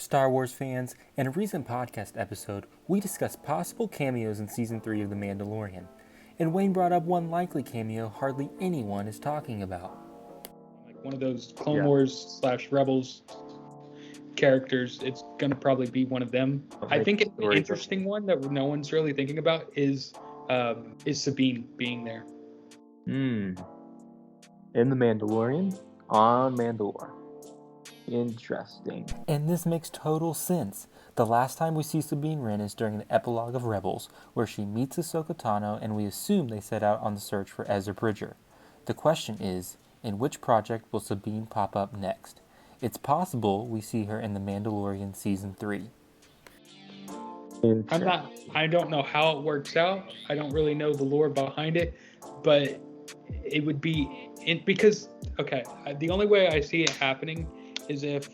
Star Wars fans, in a recent podcast episode, we discussed possible cameos in Season 3 of The Mandalorian, and Wayne brought up one likely cameo hardly anyone is talking about. Like one of those Clone Wars / Rebels characters, it's going to probably be one of them. I think an interesting one that no one's really thinking about is Sabine being there. In The Mandalorian? On Mandalore. Interesting. And this makes total sense. The last time we see Sabine Wren is during the epilogue of Rebels, where she meets Ahsoka Tano and we assume they set out on the search for Ezra Bridger. The question is, in which project will Sabine pop up next? It's possible we see her in The Mandalorian Season 3. I don't know how it works out. I don't really know the lore behind it, but it would be because the only way I see it happening is if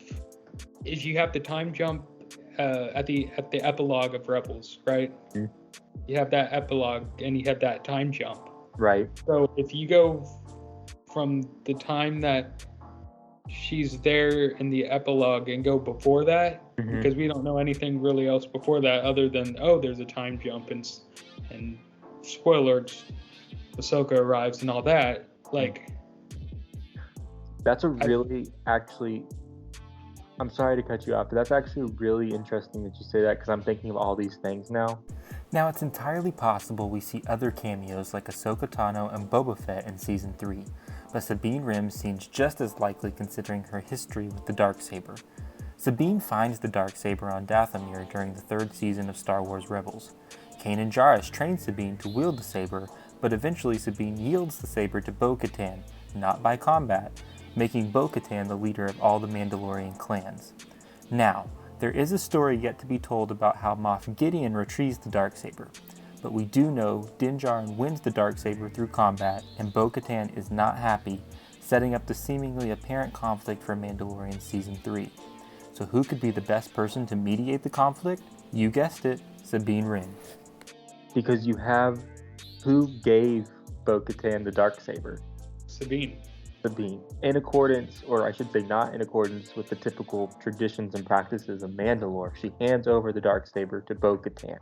you have the time jump at the epilogue of Rebels, right? Mm-hmm. You have that epilogue and you have that time jump. Right. So if you go from the time that she's there in the epilogue and go before that, mm-hmm. because we don't know anything really else before that other than there's a time jump and spoilers, Ahsoka arrives and all that. Like, that's I'm sorry to cut you off, but that's actually really interesting that you say that, because I'm thinking of all these things now. Now, it's entirely possible we see other cameos like Ahsoka Tano and Boba Fett in Season 3, but Sabine Wren seems just as likely considering her history with the Darksaber. Sabine finds the Darksaber on Dathomir during the 3rd season of Star Wars Rebels. Kanan Jarrus trains Sabine to wield the saber, but eventually Sabine yields the saber to Bo-Katan, not by combat, making Bo-Katan the leader of all the Mandalorian clans. Now, there is a story yet to be told about how Moff Gideon retrieves the Darksaber, but we do know Din Djarin wins the Darksaber through combat, and Bo-Katan is not happy, setting up the seemingly apparent conflict for Mandalorian Season 3. So who could be the best person to mediate the conflict? You guessed it, Sabine Wren. Because you have who gave Bo-Katan the Darksaber? Sabine. In accordance, or I should say not in accordance with the typical traditions and practices of Mandalore, she hands over the Darksaber to Bo-Katan.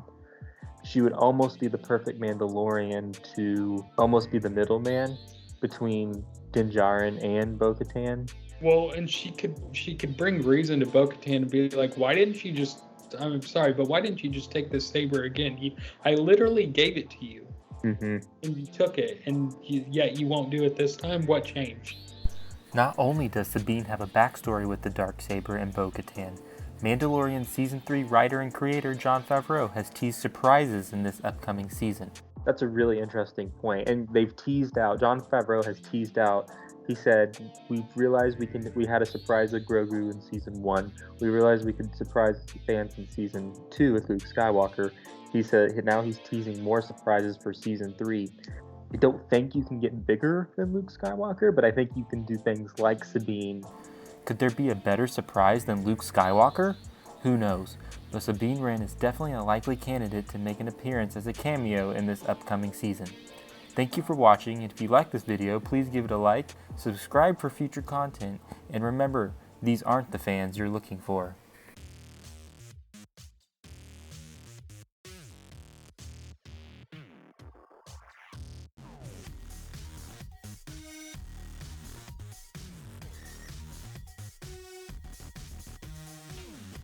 She would almost be the perfect Mandalorian to almost be the middleman between Din Djarin and Bo-Katan. Well, and she could bring reason to Bo-Katan to be like, why didn't you just take this saber again? I literally gave it to you. Mm-hmm. And you took it, and yet you won't do it this time? What changed? Not only does Sabine have a backstory with the Darksaber and Bo-Katan, Mandalorian Season 3 writer and creator Jon Favreau has teased surprises in this upcoming season. That's a really interesting point, and Jon Favreau has teased out, he said, we realized we had a surprise with Grogu in Season 1, we realized we could surprise fans in Season 2 with Luke Skywalker. He said now he's teasing more surprises for Season 3. I don't think you can get bigger than Luke Skywalker, but I think you can do things like Sabine. Could there be a better surprise than Luke Skywalker? Who knows, but Sabine Wren is definitely a likely candidate to make an appearance as a cameo in this upcoming season. Thank you for watching, and if you like this video, please give it a like, subscribe for future content, and remember, these aren't the fans you're looking for.